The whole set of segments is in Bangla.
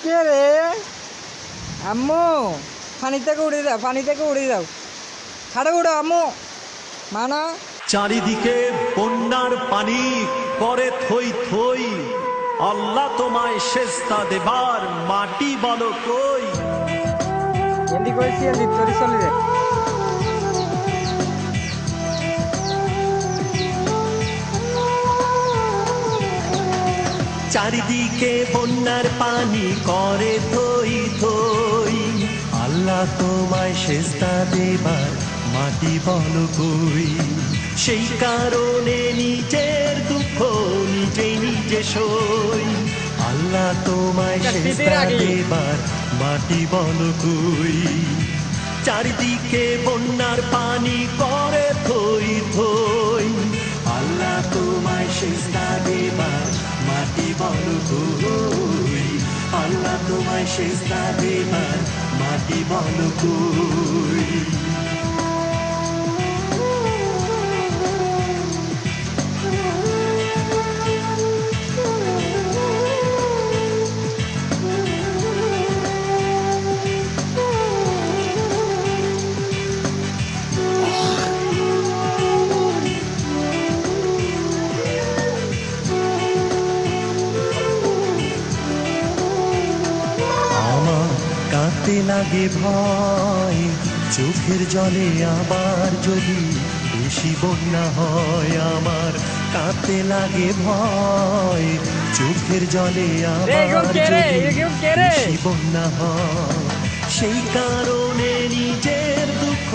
কে রে আম্মু পানি থেকে উড়ে যাও খাড়ে উড়ো আম্মু মানা। চারিদিকে বন্যার পানি করে থই থই, আল্লাহ তোমায় সেজদা দেবার মাটি বলো কই। এন্দি কইছি এন্দি তোরে চলে যায়। চারিদিকে বন্যার পানি করে থই থই, আল্লাহ তোমায় সেজদা দেবার মাটি বলো কই। সেই কারণে নিজের দুঃখ নিজেই নিজে সই, আল্লাহ তোমায় সেজদা দেবার মাটি বলো কই। চারিদিকে বন্যার পানি করে থই থই, আল্লাহ তোমায় সেজদা দেবার মাটি বলো কই। আল্লাহ তোমায় সেজদা দেবার মাটি বলো কই। কাঁদতে লাগে ভয় চোখের জলে, আবার যদি বেশি বন্যা হয় আমার। কাঁদতে লাগে ভয় চোখের জলে, আবার যদি বেশি বন্যা হয়। সেই কারণে নিজের দুঃখ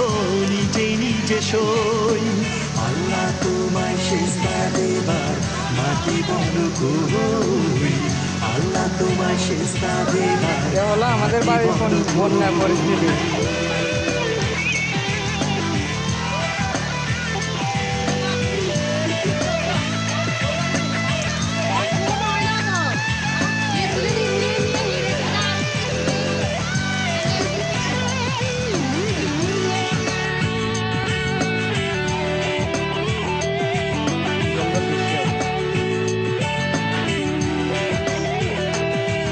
নিজেই নিজে সই, আল্লাহ তোমায় সেজদা দেবার মাটি বলো কই। আল্লাহ তোমায় সেজদা দেবার হলো আমাদের বাড়ির বন্যা পরিস্থিতি।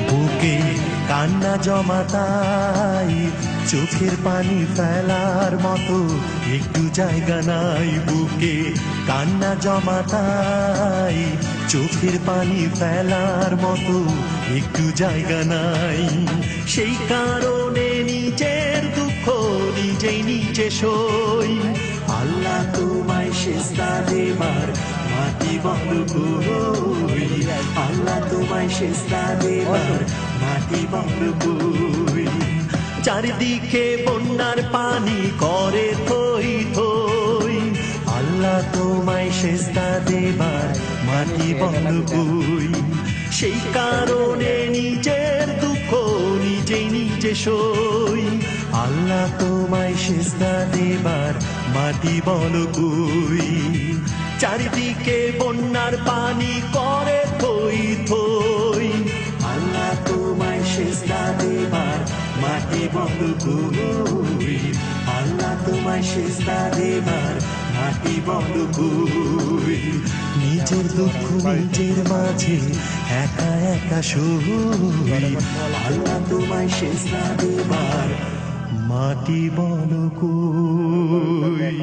বুকে কান্না জমাতাই, চোখের পানি ফেলার মতো একটু জায়গা নাই। বুকে কান্না জমাতাই, চোখের পানি ফেলার মতো একটু জায়গা নাই। সেই কারণে নিজের দুঃখ নিজেই নিজে সই, আল্লাহ তোমায় সেজদা দেবার মাটি বলো কই। আল্লাহ তোমায় সেজদা দেবার মাটি বলো কই। চারিদিকে বন্যার পানি করে থই থই, আল্লাহ তোমায় সেজদা দেবার মাটি বলো কই। সেই কারণে নিজের দুঃখ নিজেই নিজে সই, আল্লাহ তোমায় সেজদা দেবার মাটি বলো কই। চারিদিকে বন্যার পানি করে থই থই, আল্লাহ তোমায় সেজদা দেবার মাটি বলো কই। আল্লাহ তোমায় সেজদা দেবার মাটি বলো কই। নিজের দুঃখ নিজের মাঝে একা একা সই, আল্লাহ তোমায় সেজদা দেবার মাটি বলো কই।